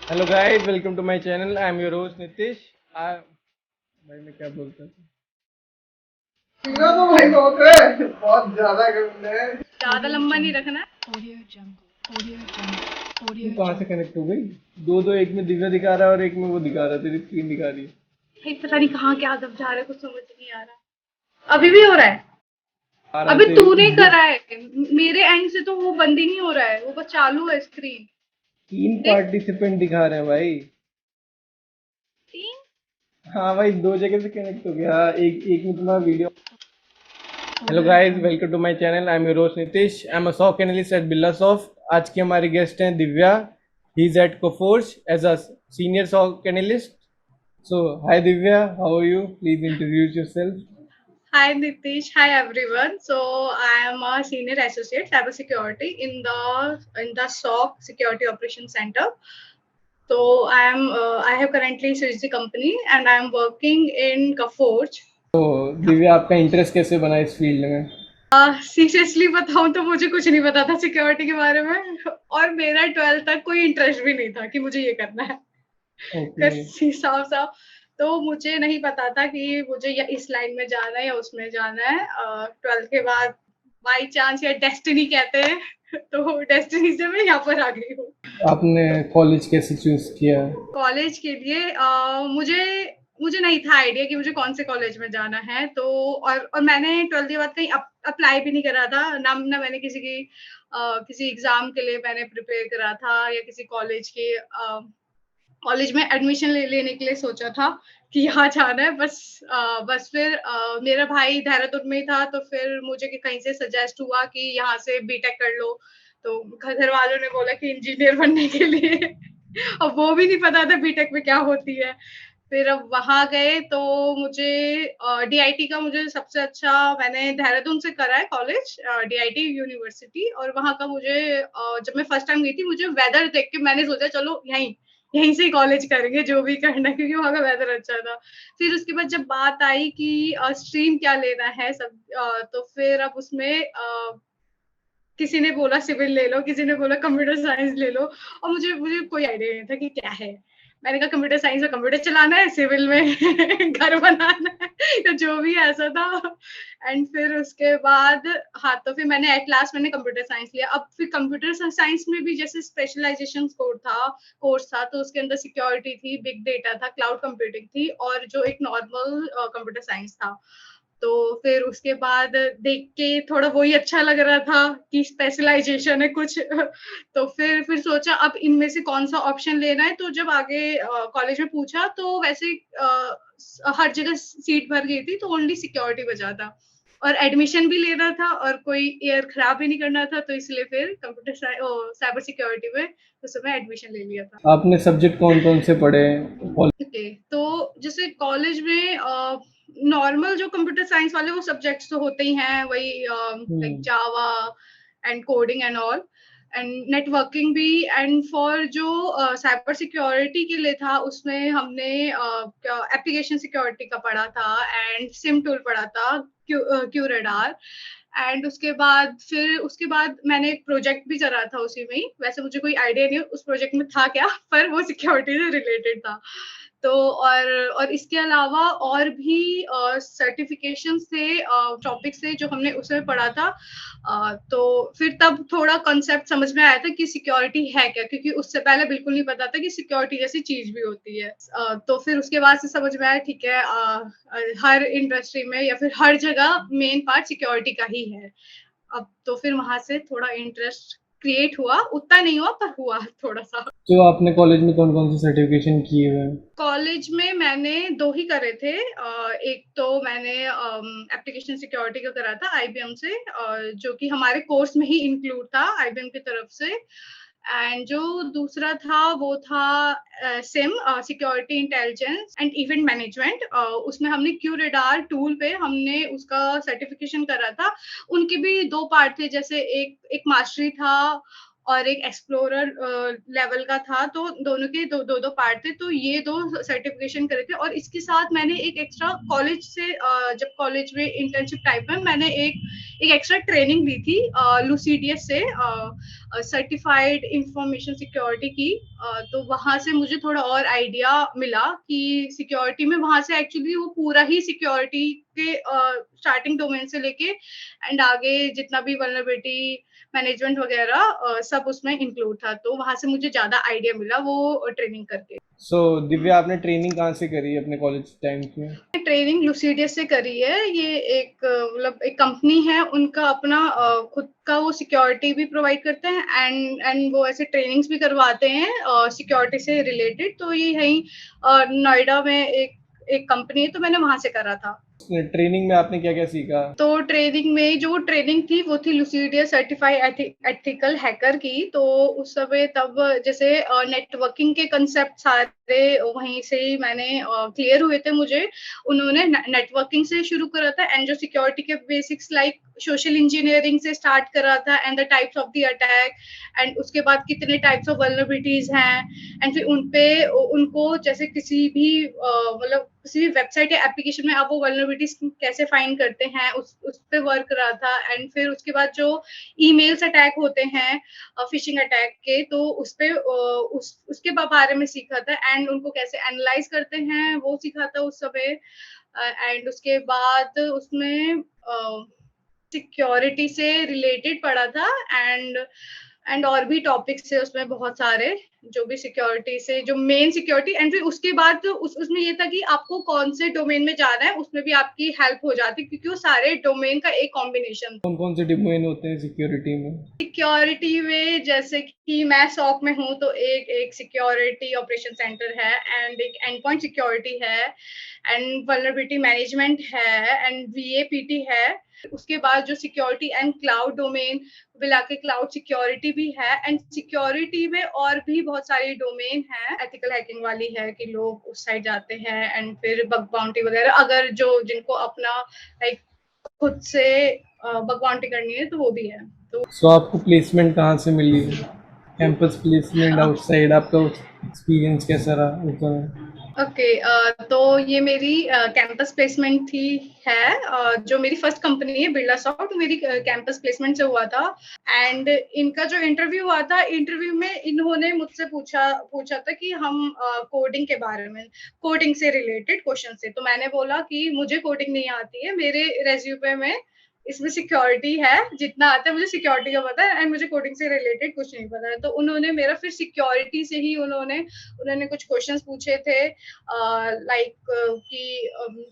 Hello guys, welcome to my channel. I am your host Nitish. भाई मैं क्या बोलता था। सीधा तो भाई बहुत है, बहुत ज्यादा करने है। ज्यादा लंबा नहीं रखना है। तू कहाँ से कनेक्ट हो गई? दो दो, एक में दिव्या दिखा रहा है और एक में वो दिखा रहा है, तेरी स्क्रीन दिखा रही है। भाई पता नहीं कहाँ क्या आदम जा रहा है, कुछ समझ नहीं आ रहा। अभी भी हो रहा है? आ रहा है अभी तेरी तूने दो। करा है। मेरे एंड से तो वो बंद ही नहीं हो रहा है, वो बस चालू है स्क्रीन। तीन देख। पार्टिसिपेंट दिखा रहे हैं भाई। 3। हाँ भाई, दो जगह से कनेक्ट हो गया। एक एक में तुम्हारा वीडियो। Hello guys, welcome to my channel. I am your host Nitish. I am a SOC analyst at Billa Soft. आज की हमारी गेस्ट हैं Divya. He is at Coforge as a senior SOC analyst. So hi Divya, how are you? Please introduce yourself. Hi Nitish, hi everyone. So I am a senior associate cybersecurity in the SOC Security Operations Center. So I have currently switched the company and I am working in Coforge. तो दिव्या, आपका interest कैसे बना इस field में? Seriously बताऊं तो मुझे कुछ नहीं पता था सिक्योरिटी के बारे में, और मेरा 12th तक कोई इंटरेस्ट भी नहीं था कि मुझे ये करना है। ओके। साफ साफ तो मुझे नहीं पता था कि मुझे या इस लाइन में जाना है या उसमें जाना है। 12th के बाद बाई चांस या डेस्टिनी कहते हैं तो डेस्टिनी से मैं यहाँ पर आ गई हूँ। आपने कॉलेज कैसे चूज किया? कॉलेज के लिए मुझे मुझे नहीं था आइडिया कि मुझे कौन से कॉलेज में जाना है, तो और मैंने 12th के बाद कहीं अप्लाई भी नहीं करा था ना ना मैंने किसी एग्जाम के लिए मैंने प्रिपेयर करा था या किसी कॉलेज में एडमिशन लेने के लिए सोचा था कि यहाँ जाना है। बस फिर मेरा भाई देहरादून में ही था, तो फिर मुझे कहीं से सजेस्ट हुआ कि यहाँ से बीटेक कर लो। तो घर वालों ने बोला कि इंजीनियर बनने के लिए अब वो भी नहीं पता था बीटेक में क्या होती है। फिर अब वहां गए तो मुझे डीआईटी का मुझे सबसे अच्छा, मैंने देहरादून से करा है कॉलेज डीआईटी यूनिवर्सिटी, और वहां का मुझे जब मैं फर्स्ट टाइम गई थी मुझे वेदर देख के मैंने सोचा चलो यहीं यहीं से कॉलेज करेंगे जो भी करना है, क्योंकि वहां का वेदर अच्छा था। फिर उसके बाद जब बात आई कि स्ट्रीम क्या लेना है तो फिर अब उसमें किसी ने बोला सिविल ले लो, किसी ने बोला कंप्यूटर साइंस ले लो, और मुझे मुझे कोई आइडिया नहीं था कि क्या है। मैंने कहा कंप्यूटर साइंस में कंप्यूटर चलाना है, सिविल में घर बनाना है, तो जो भी ऐसा था। एंड फिर उसके बाद हाँ, तो फिर मैंने एट लास्ट मैंने कंप्यूटर साइंस लिया। अब फिर कंप्यूटर साइंस में भी जैसे स्पेशलाइजेशन कोर्स था, तो उसके अंदर सिक्योरिटी थी, बिग डेटा था, क्लाउड कंप्यूटिंग थी, और जो एक नॉर्मल कंप्यूटर साइंस था। तो फिर उसके बाद देख के थोड़ा वही अच्छा लग रहा था कि स्पेशलाइजेशन है कुछ तो फिर सोचा अब इनमें से कौन सा ऑप्शन लेना है। तो जब आगे कॉलेज में पूछा तो वैसे हर जगह सीट भर गई थी, तो ओनली सिक्योरिटी बचा था, और एडमिशन भी लेना था और कोई ईयर खराब भी नहीं करना था, तो इसलिए फिर कंप्यूटर साइबर सिक्योरिटी में उस समय एडमिशन ले लिया था। आपने सब्जेक्ट कौन कौन से पढ़े? ओके, तो जैसे कॉलेज में नॉर्मल जो कंप्यूटर साइंस वाले वो सब्जेक्ट्स तो होते ही हैं, वही like hmm. Java and coding and all, and networking भी। एंड फॉर जो साइबर सिक्योरिटी के लिए था उसमें हमने एप्लीकेशन सिक्योरिटी का पढ़ा था, एंड सिम टूल पढ़ा था, क्यूरेडार। एंड उसके बाद मैंने एक प्रोजेक्ट भी करा था उसी में ही। वैसे मुझे कोई आइडिया नहीं उस प्रोजेक्ट में था क्या, पर वो सिक्योरिटी से रिलेटेड था। तो और इसके अलावा और भी सर्टिफिकेशन थे, टॉपिक्स थे जो हमने उसमें पढ़ा था। तो फिर तब थोड़ा कॉन्सेप्ट समझ में आया था कि सिक्योरिटी है क्या, क्योंकि उससे पहले बिल्कुल नहीं पता था कि सिक्योरिटी जैसी चीज भी होती है। तो फिर उसके बाद से समझ में आया ठीक है, हर इंडस्ट्री में या फिर हर जगह मेन पार्ट सिक्योरिटी का ही है। अब तो फिर वहां से थोड़ा इंटरेस्ट क्रिएट हुआ, उतना नहीं हुआ पर हुआ थोड़ा सा। तो आपने कॉलेज में कौन कौन से सर्टिफिकेशन किए हुए हैं? कॉलेज में मैंने दो ही करे थे। एक तो मैंने एप्लीकेशन सिक्योरिटी का करा था आईबीएम से, जो कि हमारे कोर्स में ही इंक्लूड था आईबीएम की तरफ से। एंड जो दूसरा था वो था SIM security intelligence and event management. उसमें हमने क्यूरेडार टूल पे हमने उसका सर्टिफिकेशन करा था। उनके भी दो पार्ट थे, जैसे एक एक मास्टरी था और एक एक्सप्लोरर लेवल का था, तो दोनों के दो दो, दो पार्ट थे। तो ये दो सर्टिफिकेशन करे थे, और इसके साथ मैंने एक एक्स्ट्रा कॉलेज से जब कॉलेज में इंटर्नशिप टाइप में मैंने एक एक एक्स्ट्रा ट्रेनिंग ली थी लूसीडीएस से। सर्टिफाइड इंफॉर्मेशन सिक्योरिटी की। तो वहां से मुझे थोड़ा और आइडिया मिला कि सिक्योरिटी में वहां से एक्चुअली वो पूरा ही सिक्योरिटी के स्टार्टिंग डोमेन से लेके एंड आगे जितना भी वल्नरेबिलिटी मैनेजमेंट वगैरह सब उसमें इंक्लूड था। तो वहां से मुझे ज्यादा आइडिया मिला वो ट्रेनिंग करके। सो दिव्या, आपने ट्रेनिंग कहाँ से करी है अपने कॉलेज टाइम्स में? ट्रेनिंग लुसिडियस से करी है। ये एक मतलब एक कंपनी है, उनका अपना खुद का वो सिक्योरिटी भी प्रोवाइड करते हैं एंड वो ऐसे ट्रेनिंग्स भी करवाते हैं सिक्योरिटी से रिलेटेड। तो ये यहीं नोएडा में एक कंपनी है, तो मैंने वहां से करा था। ट्रेनिंग में आपने क्या क्या सीखा? तो ट्रेनिंग में जो ट्रेनिंग थी वो थी लुसिडियस सर्टिफाइड एथिकल हैकर की। तो उस समय तब जैसे नेटवर्किंग के कंसेप्ट सारे वहीं से ही मैंने क्लियर हुए थे मुझे। उन्होंने नेटवर्किंग से शुरू करा था एंड जो सिक्योरिटी के बेसिक्स लाइक सोशल इंजीनियरिंग से स्टार्ट करा था and the types of the attack and उसके बाद कितने टाइप्स ऑफ वल्नरेबिलिटीज हैं एंड फिर उनपे उनको जैसे किसी भी मतलब किसी भी वेबसाइट या एप्लीकेशन में आप वो वल्नरेबिलिटीज कैसे फाइंड करते हैं उस पे वर्क रहा था। एंड फिर उसके बाद जो ईमेल्स अटैक होते हैं फिशिंग अटैक के, तो उस पे उसके बारे में सीखा था एंड उनको कैसे एनालाइज करते हैं वो सीखा था उस समय। एंड उसके बाद उसमें सिक्योरिटी से रिलेटेड पढ़ा था एंड और भी टॉपिक्स थे उसमें बहुत सारे जो भी सिक्योरिटी से जो मेन सिक्योरिटी। एंड फिर उसके बाद उसमें ये था कि आपको कौन से डोमेन में जाना है, उसमें भी आपकी हेल्प हो जाती क्योंकि वो सारे डोमेन का एक कॉम्बिनेशन। कौन कौन से डोमेन होते हैं सिक्योरिटी में? सिक्योरिटी में जैसे कि मैं सॉक में हूँ तो एक सिक्योरिटी ऑपरेशन सेंटर है एंड एक एंड पॉइंट सिक्योरिटी है एंड वल्नरेबिलिटी मैनेजमेंट है एंड वीएपीटी है। उसके बाद जो सिक्योरिटी एंड क्लाउड डोमेन मिला के क्लाउड सिक्योरिटी भी है एंड सिक्योरिटी में और भी बहुत सारी डोमेन है। एथिकल हैकिंग वाली है कि लोग उस साइड जाते हैं एंड फिर बग बाउंटी वगैरह अगर जो जिनको अपना लाइक खुद से बग बाउंटी करनी है तो वो भी है। तो सो आपको प्लेसमेंट कहाँ से मिली? कैंपस प्लेसमेंट, आउटसाइड, आपका एक्सपीरियंस कैसा रहा उस समय? ओके तो ये मेरी कैंपस प्लेसमेंट थी है जो मेरी फर्स्ट कंपनी है बिरला सॉफ्ट, मेरी कैंपस प्लेसमेंट से हुआ था। एंड इनका जो इंटरव्यू हुआ था, इंटरव्यू में इन्होंने मुझसे पूछा था कि हम कोडिंग के बारे में, कोडिंग से रिलेटेड क्वेश्चन से। तो मैंने बोला कि मुझे कोडिंग नहीं आती है, मेरे रेज्यूमे में इसमें सिक्योरिटी है, जितना आता है मुझे सिक्योरिटी का पता है एंड मुझे कोडिंग से रिलेटेड कुछ नहीं पता है। तो उन्होंने मेरा फिर सिक्योरिटी से ही उन्होंने कुछ क्वेश्चंस पूछे थे लाइक कि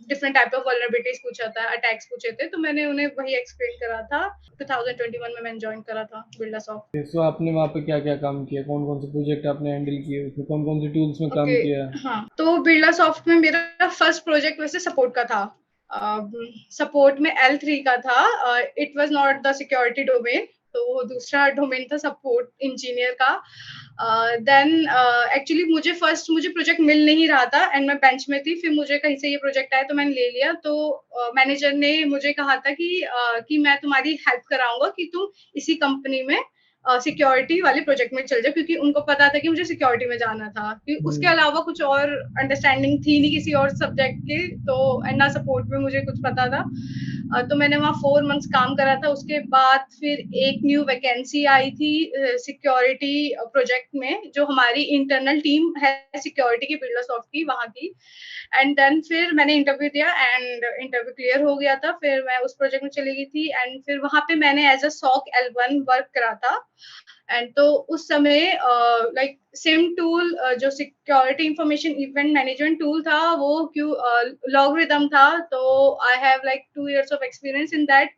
डिफरेंट टाइप ऑफ वल्नरेबिलिटीज पूछा था, अटैक्स पूछे थे। तो मैंने उन्हें वही एक्सप्लेन करा था। 2021 में मैंने ज्वाइन करा था बिरला सॉफ्ट। सो आपने वहाँ पे क्या क्या काम किया? कौन कौन से प्रोजेक्ट आपने हैंडल किए? उसमें कौन कौन से टूल्स में काम ओके किया? हाँ, तो बिरला सॉफ्ट में मेरा फर्स्ट प्रोजेक्ट वैसे सपोर्ट का था। सपोर्ट में L3 का था। It was not the security domain, तो दूसरा डोमेन था सपोर्ट इंजीनियर का। देन एक्चुअली मुझे प्रोजेक्ट मिल नहीं रहा था एंड मैं बेंच में थी। फिर मुझे कहीं से ये प्रोजेक्ट आया तो मैंने ले लिया। तो मैनेजर ने मुझे कहा था कि मैं तुम्हारी हेल्प कराऊंगा कि तुम इसी कंपनी में सिक्योरिटी वाले प्रोजेक्ट में चल जाओ, क्योंकि उनको पता था कि मुझे सिक्योरिटी में जाना था, क्योंकि उसके अलावा कुछ और अंडरस्टैंडिंग थी नहीं किसी और सब्जेक्ट की। तो एंड ना सपोर्ट में मुझे कुछ पता था। तो मैंने वहाँ 4 मंथ्स काम करा था। उसके बाद फिर एक न्यू वैकेंसी आई थी सिक्योरिटी प्रोजेक्ट में, जो हमारी इंटरनल टीम है सिक्योरिटी की बिरला सॉफ्ट की वहाँ की। एंड देन फिर मैंने इंटरव्यू दिया एंड इंटरव्यू क्लियर हो गया था। फिर मैं उस प्रोजेक्ट में चली गई थी एंड फिर वहाँ पे मैंने as a sock L1 work करा था। एंड तो उस समय लाइक सिम टूल जो security information event management tool था वो लॉगरिदम था। तो I have like 2 years of experience in that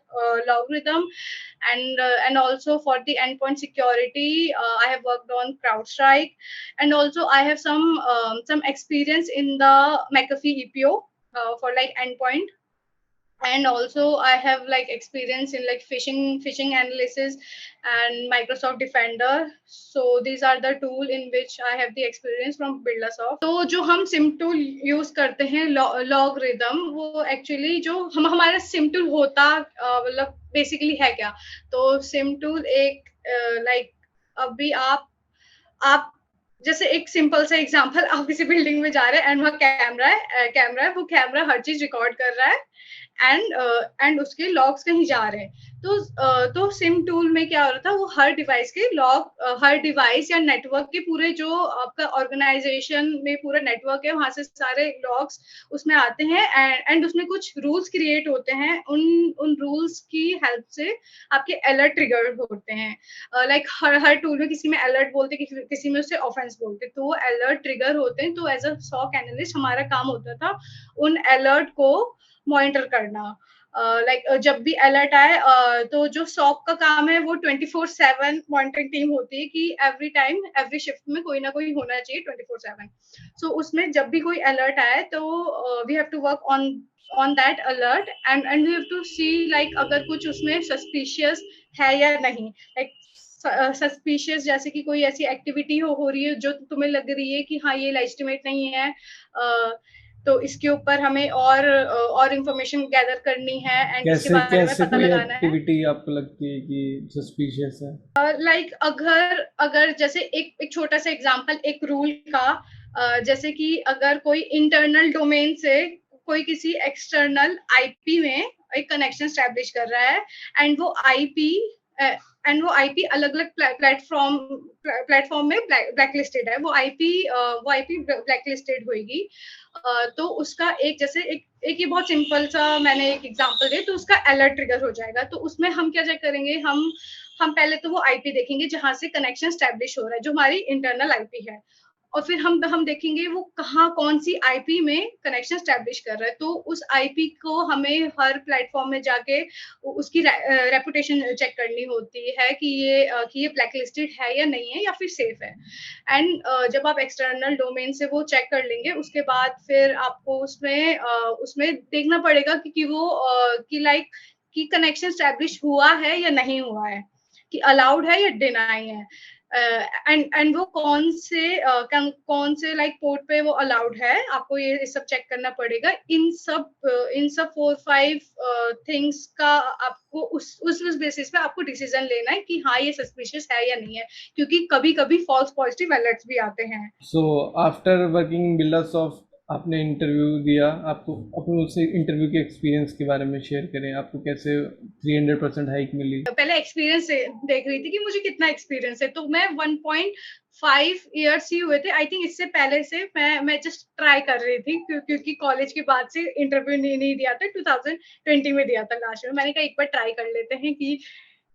logarithm and also for the endpoint security I have worked on CrowdStrike and also I have some experience in the McAfee EPO for like endpoint. And also I have like experience in like phishing analysis and Microsoft Defender. So these are the tool in which I have the experience from BirlaSoft. तो जो हम SIM tool use करते हैं logarithm, वो actually जो हमारा SIM tool होता मतलब बेसिकली है क्या। तो सिम टूल एक लाइक अभी आप जैसे एक सिंपल सा एग्जांपल, आप किसी बिल्डिंग में जा रहे हैं एंड वहाँ कैमरा है वो कैमरा हर चीज रिकॉर्ड कर रहा है एंड उसके लॉग्स कहीं जा रहे हैं। तो सिम टूल में क्या हो रहा था, वो हर डिवाइस के लॉग, हर डिवाइस या नेटवर्क के पूरे जो आपका ऑर्गेनाइजेशन में पूरा नेटवर्क है वहां से सारे लॉग्स उसमें आते हैं, एंड उसमें कुछ रूल्स क्रिएट होते हैं। उन रूल्स की हेल्प से आपके अलर्ट ट्रिगर होते हैं। लाइक हर टूल में किसी में अलर्ट बोलते, किसी में उसे ऑफेंस बोलते, तो वो अलर्ट ट्रिगर होते हैं। तो एज अ सॉक एनालिस्ट हमारा काम होता था उन अलर्ट को मॉनिटर करना। जब भी अलर्ट आए, तो जो सॉक का काम है वो 24/7 मॉनिटरिंग टीम होती है कि एवरी टाइम एवरी शिफ्ट में कोई ना कोई होना चाहिए 24/7। सो उसमें जब भी कोई अलर्ट आए तो we have to work on that alert, and we have to see like अगर कुछ उसमें सस्पिशियस है या नहीं। लाइक सस्पिशियस जैसे कि कोई ऐसी एक्टिविटी हो रही है जो तुम्हें लग रही है कि हाँ ये लेजिटिमेट नहीं है, तो इसके ऊपर हमें और इंफॉर्मेशन गैदर करनी है एंड इसके कैसे बारे में कैसे पता कोई लगाना है। एक्टिविटी आपको लगती है कि सस्पिशियस है? लाइक अगर अगर जैसे एक छोटा सा एग्जांपल एक रूल का, जैसे कि अगर कोई इंटरनल डोमेन से कोई किसी एक्सटर्नल आईपी में एक कनेक्शन स्टैब्लिश कर रहा है, एंड वो आईपी अलग अलग प्लेटफॉर्म में ब्लैकलिस्टेड है, वो आईपी ब्लैकलिस्टेड होगी। तो उसका एक ये बहुत सिंपल सा मैंने एक एग्जांपल दे, तो उसका अलर्ट ट्रिगर हो जाएगा। तो उसमें हम क्या चेक करेंगे, हम पहले तो वो आईपी देखेंगे जहां से कनेक्शन स्टैब्लिश हो रहा है, जो हमारी इंटरनल आईपी है, और फिर हम देखेंगे वो कहाँ कौन सी आईपी में कनेक्शन स्टैब्लिश कर रहा है। तो उस आईपी को हमें हर प्लेटफॉर्म में जाके उसकी रेपुटेशन चेक करनी होती है कि ये ब्लैकलिस्टेड है या नहीं है या फिर सेफ है। एंड जब आप एक्सटर्नल डोमेन से वो चेक कर लेंगे, उसके बाद फिर आपको उसमें देखना पड़ेगा कि वो कि लाइक कि कनेक्शन स्टैब्लिश हुआ है या नहीं हुआ है, कि अलाउड है या डिनाई है, एंड वो कौन से लाइक पोर्ट पे वो अलाउड है। आपको ये सब चेक करना पड़ेगा। इन सब 4-5 थिंग्स का आपको उस बेसिस पे आपको डिसीजन लेना है कि हाँ ये सस्पिशियस है या नहीं है, क्योंकि कभी कभी फॉल्स पॉजिटिव अलर्ट्स भी आते हैं। सो आफ्टर वर्किंग बिल्डरसॉफ्ट आपने इंटरव्यू दिया, आपको अपने उस इंटरव्यू के एक्सपीरियंस के बारे में शेयर करें। आपको कैसे 300% हाइक मिली? पहले एक्सपीरियंस देख रही थी कि मुझे कितना एक्सपीरियंस है, तो मैं 1.5 ईयर्स ही हुए थे आई थिंक। इससे पहले से मैं जस्ट ट्राई कर रही थी, क्योंकि कॉलेज के बाद से इंटरव्यू नहीं दिया था, 2020 में दिया था लास्ट में। मैंने कहा एक बार ट्राई कर लेते हैं कि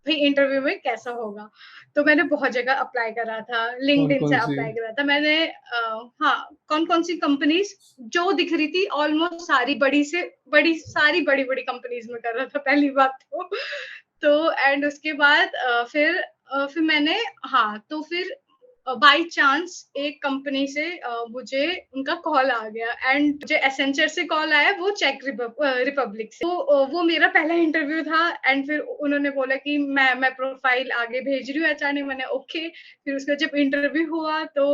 भाई इंटरव्यू में कैसा होगा। तो मैंने बहुत जगह अप्लाई करा था, कौन लिंक्डइन से कौन सी? अप्लाई करा था मैंने। हाँ, कौन कौन सी कंपनीज जो दिख रही थी, ऑलमोस्ट सारी बड़ी बड़ी कंपनीज में कर रहा था पहली बात तो एंड उसके बाद फिर मैंने, हाँ, तो फिर बाय चांस एक कंपनी से मुझे उनका कॉल आ गया, एंड मुझे एसेंचर से कॉल आया, वो चेक रिपब्लिक से। तो वो मेरा पहला इंटरव्यू था, एंड फिर उन्होंने बोला कि मैं प्रोफाइल आगे भेज रही हूँ एचआर ने। मैंने ओके। फिर उसका जब इंटरव्यू हुआ, तो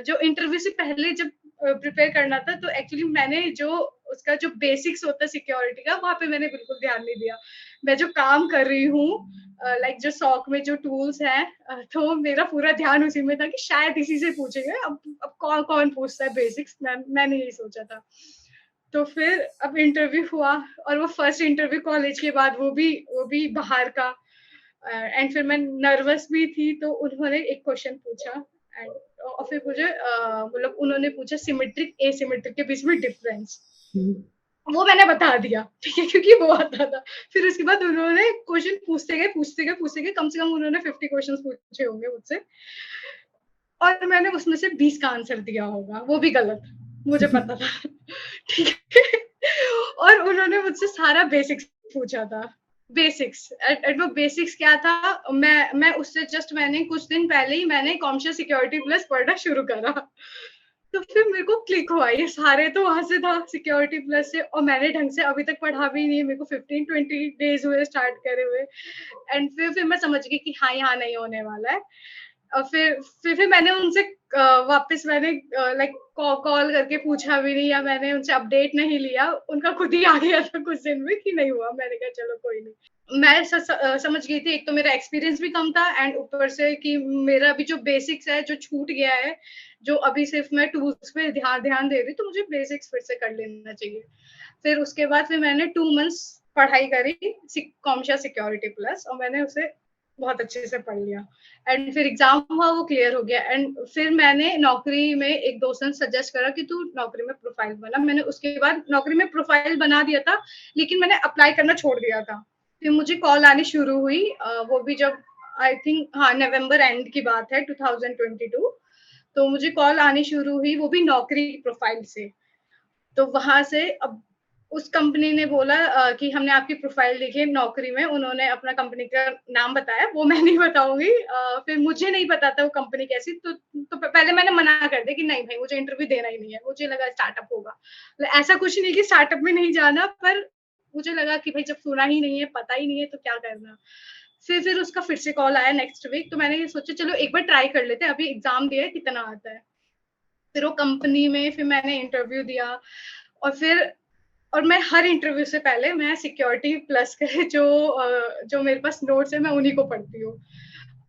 जो इंटरव्यू से पहले जब प्रिपेयर करना था, तो एक्चुअली मैंने जो उसका जो बेसिक्स होता है सिक्योरिटी का, वहां पे मैंने बिल्कुल ध्यान नहीं दिया। मैं जो काम कर रही हूँ, लाइक जो सॉक में जो टूल्स हैं, तो मेरा पूरा ध्यान उसी में था कि शायद इसी से पूछेंगे। अब कौन कौन पूछता है बेसिक्स, मैंने यही सोचा था। तो फिर अब इंटरव्यू हुआ, और वो फर्स्ट इंटरव्यू कॉलेज के बाद, वो भी बाहर का, एंड फिर मैं नर्वस भी थी। तो उन्होंने एक क्वेश्चन पूछा, एंड और फिर मुझे मतलब उन्होंने पूछा सिमेट्रिक एसिमेट्रिक के बीच में डिफरेंस। वो मैंने बता दिया, ठीक है, क्योंकि वो आता था। फिर उसके बाद उन्होंने क्वेश्चन पूछते गए, कम से कम उन्होंने 50 क्वेश्चन पूछे होंगे मुझसे, और मैंने उसमें से 20 का आंसर दिया होगा, वो भी गलत, मुझे पता था ठीक है। और उन्होंने मुझसे सारा बेसिक्स पूछा था, बेसिक्स। एंड वो बेसिक्स क्या था, मैं उससे जस्ट मैंने कुछ दिन पहले ही मैंने कॉमर्शियल सिक्योरिटी प्लस पढ़ना शुरू करा। तो फिर मेरे को क्लिक हुआ, ये सारे तो वहां से था सिक्योरिटी प्लस से, और मैंने ढंग से अभी तक पढ़ा भी नहीं है। मेरे को 15-20 डेज हुए स्टार्ट करे हुए, एंड फिर मैं समझ गई कि हाँ यहाँ नहीं होने वाला है। और फिर मैंने उनसे वापस मैंने लाइक कॉल करके पूछा भी नहीं, या मैंने उनसे अपडेट नहीं लिया। उनका खुद ही आ गया था कुछ दिन में कि नहीं हुआ। मैंने कहा चलो कोई नहीं। मैं समझ गई थी, एक तो मेरा एक्सपीरियंस भी कम था एंड ऊपर से कि मेरा भी जो बेसिक्स है जो छूट गया है, जो अभी सिर्फ मैं टूल्स पे ध्यान ध्यान दे रही, तो मुझे बेसिक्स फिर से कर लेना चाहिए। फिर उसके बाद फिर मैंने 2 मंथ्स पढ़ाई करी कॉमशा सिक्योरिटी प्लस, और मैंने उसे बहुत अच्छे से पढ़ लिया एंड फिर एग्जाम हुआ, वो क्लियर हो गया एंड फिर मैंने नौकरी में एक दोस्त ने सजेस्ट करा कि तू नौकरी में प्रोफाइल बना। मैंने उसके बाद नौकरी में प्रोफाइल बना दिया था, लेकिन मैंने अप्लाई करना छोड़ दिया था। फिर मुझे कॉल आनी शुरू हुई, वो भी जब आई थिंक हाँ नवंबर एंड की बात है 2022। तो मुझे कॉल आनी शुरू हुई, वो भी नौकरी प्रोफाइल से। तो वहां से अब उस कंपनी ने बोला कि हमने आपकी प्रोफाइल देखी है नौकरी में, उन्होंने अपना कंपनी का नाम बताया, वो मैं नहीं बताऊंगी। फिर मुझे नहीं पता था वो कंपनी कैसी, तो पहले मैंने मना कर दिया कि नहीं भाई मुझे इंटरव्यू देना ही नहीं है, मुझे लगा स्टार्टअप होगा। ऐसा कुछ नहीं कि स्टार्टअप में नहीं जाना, पर मुझे लगा कि भाई जब सुना ही नहीं है, पता ही नहीं है, तो क्या करना। फिर उसका फिर से कॉल आया नेक्स्ट वीक, तो मैंने ये सोचा चलो एक बार ट्राई कर लेते हैं, अभी एग्जाम दिया है, कितना आता है। फिर वो कंपनी में फिर मैंने इंटरव्यू दिया, और फिर और मैं हर इंटरव्यू से पहले मैं सिक्योरिटी प्लस के जो मेरे पास नोट्स है मैं उन्हीं को पढ़ती हूँ।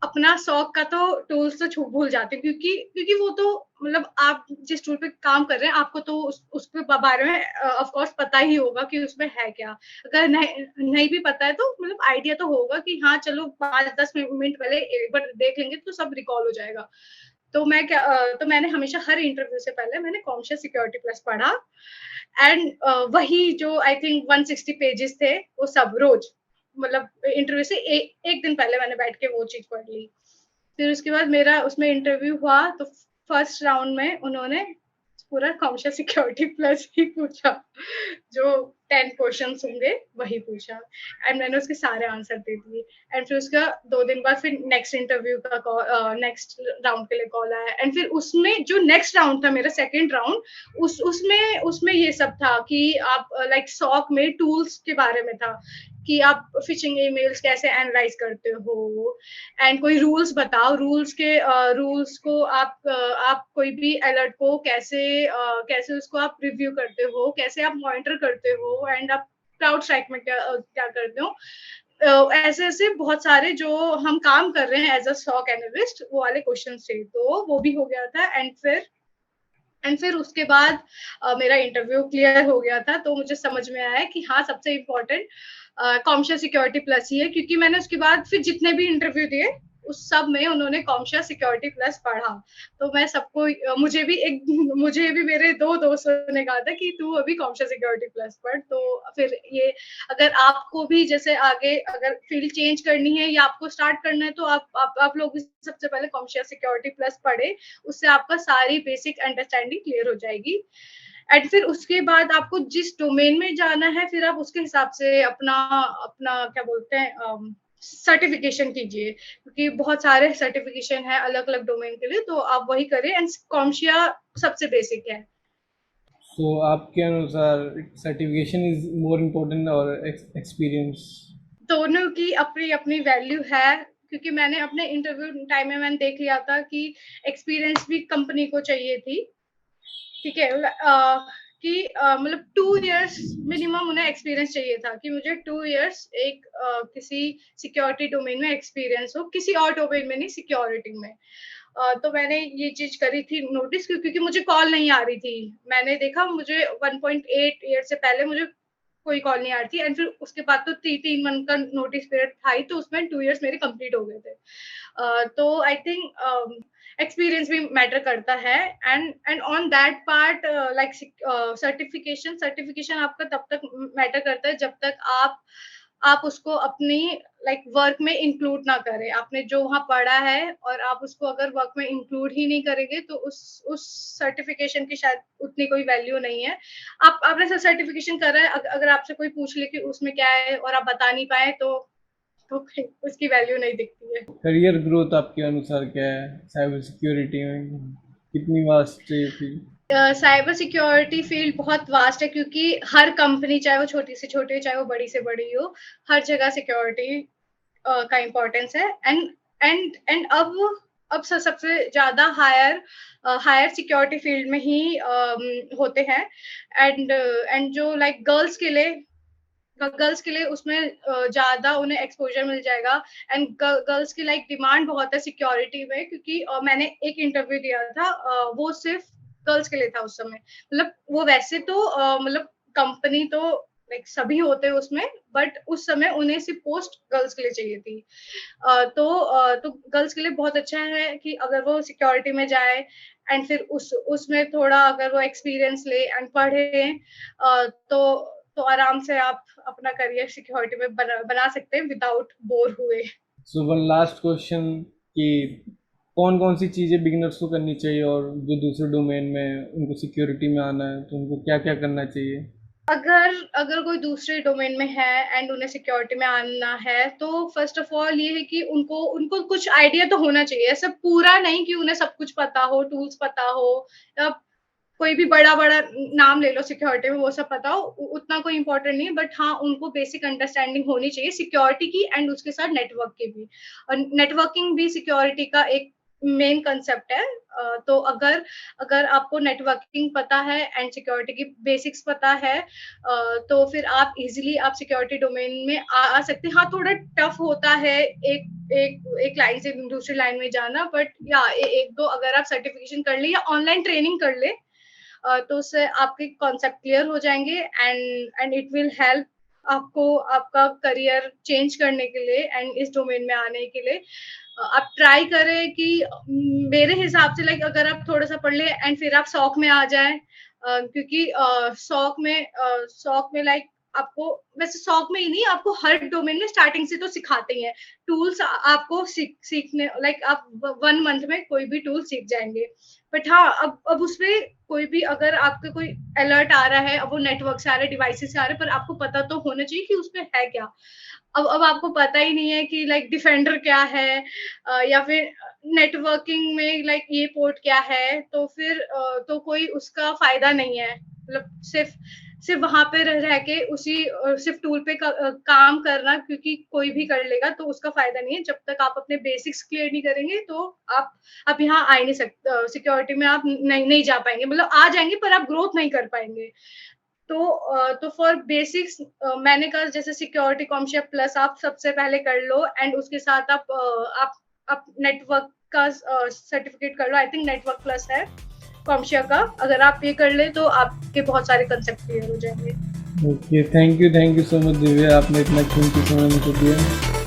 अपना शौक का तो टूल्स तो भूल जाती हूँ, क्योंकि क्योंकि वो तो मतलब आप जिस टूल पे काम कर रहे हैं आपको तो उसके बारे में ऑफ कोर्स पता ही होगा कि उसमें है क्या। अगर नहीं भी पता है तो मतलब आइडिया तो होगा कि हाँ चलो 5-10 मिनट पहले एक बार देख लेंगे तो सब रिकॉल हो जाएगा। तो मैंने हमेशा हर इंटरव्यू से पहले मैंने कॉमर्शियल सिक्योरिटी प्लस पढ़ा एंड वही जो आई थिंक 160 पेजेस थे वो सब रोज, मतलब इंटरव्यू से एक दिन पहले मैंने बैठ के वो चीज पढ़ ली। फिर उसके बाद मेरा उसमें इंटरव्यू हुआ, तो फर्स्ट राउंड में उन्होंने पूरा कॉमर्शियल सिक्योरिटी प्लस ही पूछा, जो 10 क्वेश्चंस होंगे वही पूछा एंड मैंने उसके सारे आंसर दे दिए। एंड फिर उसका 2 दिन बाद फिर नेक्स्ट इंटरव्यू का नेक्स्ट राउंड के लिए कॉल आया एंड फिर उसमें जो नेक्स्ट राउंड था मेरा सेकंड राउंड, उसमें उसमें ये सब था कि आप लाइक सॉक में टूल्स के बारे में था कि आप फिशिंग ईमेल्स कैसे एनालाइज करते हो एंड कोई रूल्स बताओ, रूल्स को आप कोई भी अलर्ट को कैसे उसको आप रिव्यू करते हो, कैसे आप मॉनिटर करते हो एंड आप क्राउड स्ट्राइक में क्या करते हो। ऐसे ऐसे बहुत सारे जो हम काम कर रहे हैं एज अ सॉक एनालिस्ट, वो वाले क्वेश्चन थे, तो वो भी हो गया था एंड फिर उसके बाद मेरा इंटरव्यू क्लियर हो गया था, तो मुझे समझ में आया कि हाँ सबसे इम्पोर्टेंट कॉमर्शियल सिक्योरिटी प्लस ही है, क्योंकि मैंने उसके बाद फिर जितने भी इंटरव्यू दिए उस सब में उन्होंने कॉमर्शियल सिक्योरिटी प्लस पढ़ा। तो मैं सबको मुझे भी मेरे 2 दोस्तों ने कहा था कि तू अभी कॉमर्शियल सिक्योरिटी प्लस पढ़। तो फिर ये अगर आपको भी जैसे आगे अगर फील्ड चेंज करनी है या आपको स्टार्ट करना है, तो आप लोग भी सबसे पहले कॉमर्शियल सिक्योरिटी प्लस पढ़े, उससे आपका सारी बेसिक अंडरस्टैंडिंग क्लियर हो जाएगी एंड फिर उसके बाद आपको जिस डोमेन में जाना है फिर आप उसके हिसाब से अपना अपना क्या बोलते हैं सर्टिफिकेशन कीजिए, क्योंकि बहुत सारे सर्टिफिकेशन है अलग अलग डोमेन के लिए, तो आप वही करें एंड कॉमर्शिया सबसे बेसिक है। सो आपके अनुसार सर्टिफिकेशन इज मोर इम्पोर्टेंट और एक्सपीरियंस? दोनों की अपनी अपनी वैल्यू है, क्योंकि मैंने अपने इंटरव्यू टाइम में मैंने देख लिया था कि एक्सपीरियंस भी कंपनी को चाहिए थी, ठीक है। कि मतलब 2 इयर्स मिनिमम उन्हें एक्सपीरियंस चाहिए था, कि मुझे 2 इयर्स एक किसी सिक्योरिटी डोमेन में एक्सपीरियंस हो, किसी और डोमेन में नहीं, सिक्योरिटी में। तो मैंने ये चीज करी थी नोटिस, क्योंकि मुझे कॉल नहीं आ रही थी। मैंने देखा मुझे 1.8 ईयर से पहले मुझे कोई कॉल नहीं आ रही थी एंड फिर उसके बाद तो 3 मंथ का नोटिस पीरियड था ही, तो उसमें 2 इयर्स मेरे कंप्लीट हो गए थे। तो आई थिंक एक्सपीरियंस भी मैटर करता है and on that part like certification आपका तब तक मैटर करता है जब तक आप उसको अपनी लाइक वर्क में इंक्लूड ना करें। आपने जो वहाँ पढ़ा है और आप उसको अगर वर्क में इंक्लूड ही नहीं करेंगे तो उस सर्टिफिकेशन की शायद उतनी कोई वैल्यू नहीं है। आपने सर्टिफिकेशन कर रहा है, अगर आपसे कोई पूछ ले कि उसमें क्या है और आप बता नहीं पाए, तो उसकी वैल्यू नहीं दिखती है। करियर ग्रोथ आपके अनुसार क्या है साइबर सिक्योरिटी में? कितनी वास्ट है ये फील्ड? साइबर सिक्योरिटी फील्ड बहुत वास्ट है, क्योंकि हर कंपनी चाहे वो छोटी से छोटी चाहे वो बड़ी से बड़ी हो, हर जगह सिक्योरिटी का इम्पोर्टेंस है एंड अब सबसे ज्यादा हायर सिक्योरिटी फील्ड में ही होते हैं एंड जो लाइक गर्ल्स के लिए उसमें ज्यादा उन्हें एक्सपोजर मिल जाएगा। एंड गर्ल्स की लाइक डिमांड बहुत है सिक्योरिटी में, क्योंकि मैंने एक इंटरव्यू दिया था, वो सिर्फ गर्ल्स के लिए था उस समय। मतलब वो वैसे तो मतलब कंपनी तो लाइक सभी होते हैं उसमें, बट उस समय उन्हें सिर्फ पोस्ट गर्ल्स के लिए चाहिए थी। तो गर्ल्स के लिए बहुत अच्छा है कि अगर वो सिक्योरिटी में जाए एंड फिर उसमें थोड़ा अगर वो एक्सपीरियंस ले एंड पढ़े, तो आराम से आप अपना करियर सिक्योरिटी में बना सकते हैं विदाउट बोर हुए। सो वन लास्ट क्वेश्चन कि कौन कौन सी चीज़ें बिगिनर्स को करनी चाहिए, और जो दूसरे डोमेन में उनको सिक्योरिटी में आना है तो उनको क्या क्या करना चाहिए? अगर अगर कोई दूसरे डोमेन में है एंड उन्हें सिक्योरिटी में आना है, तो फर्स्ट ऑफ ऑल ये है कि उनको उनको कुछ आइडिया तो होना चाहिए। ऐसा पूरा नहीं कि उन्हें सब कुछ पता हो, टूल्स पता हो, या कोई भी बड़ा-बड़ा नाम ले लो सिक्योरिटी में, वो सब पता हो, उतना कोई इम्पोर्टेंट नहीं है, बट हाँ, उनको बेसिक अंडरस्टैंडिंग होनी चाहिए सिक्योरिटी की एंड उसके साथ नेटवर्क की भी। और नेटवर्किंग भी सिक्योरिटी का एक मेन कांसेप्ट है। तो अगर आपको नेटवर्किंग पता है एंड सिक्योरिटी की बेसिक्स पता है, तो फिर आप इजीली आप सिक्योरिटी डोमेन में आ सकते हैं। हाँ, थोड़ा टफ होता है एक लाइन से दूसरी लाइन में जाना, बट या एक दो अगर आप सर्टिफिकेशन कर ले या ऑनलाइन ट्रेनिंग कर ले, तो उससे आपके कॉन्सेप्ट क्लियर हो जाएंगे एंड इट विल हेल्प आपको आपका करियर चेंज करने के लिए एंड इस डोमेन में आने के लिए। आप ट्राई करें कि मेरे हिसाब से लाइक अगर आप थोड़ा सा पढ़ ले एंड फिर आप शौक में आ जाए, क्योंकि शौक में लाइक आपको वैसे शौक में ही नहीं, आपको हर डोमेन में स्टार्टिंग से तो सिखाते ही हैं टूल्स। आपको सीखने लाइक आप 1 मंथ में कोई भी टूल सीख जाएंगे। बट हाँ, अब उसमें कोई भी अगर आपके कोई अलर्ट आ रहा है, अब वो नेटवर्क से आ रहा है, डिवाइसेस से आ रहा है, पर आपको पता तो होना चाहिए कि उसमें है क्या। अब आपको पता ही नहीं है कि लाइक डिफेंडर क्या है, या फिर नेटवर्किंग में लाइक ये पोर्ट क्या है, तो फिर तो कोई उसका फायदा नहीं है। मतलब सिर्फ वहां पे रह के उसी सिर्फ टूल पे काम करना, क्योंकि कोई भी कर लेगा, तो उसका फायदा नहीं है। जब तक आप अपने बेसिक्स क्लियर नहीं करेंगे, तो आप यहाँ आ ही नहीं सकते, सिक्योरिटी में आप नहीं जा पाएंगे। मतलब आ जाएंगे पर आप ग्रोथ नहीं कर पाएंगे। तो फॉर बेसिक्स मैंने कहा जैसे सिक्योरिटी कॉमशेयर प्लस आप सबसे पहले कर लो एंड उसके साथ आप नेटवर्क का सर्टिफिकेट कर लो। आई थिंक नेटवर्क प्लस है कॉमशेयर का। अगर आप ये कर ले तो आपके बहुत सारे कंसेप्ट क्लियर हो जाएंगे। Okay, thank you so much Divya, आपने इतना कीमती समय मुझे दिया।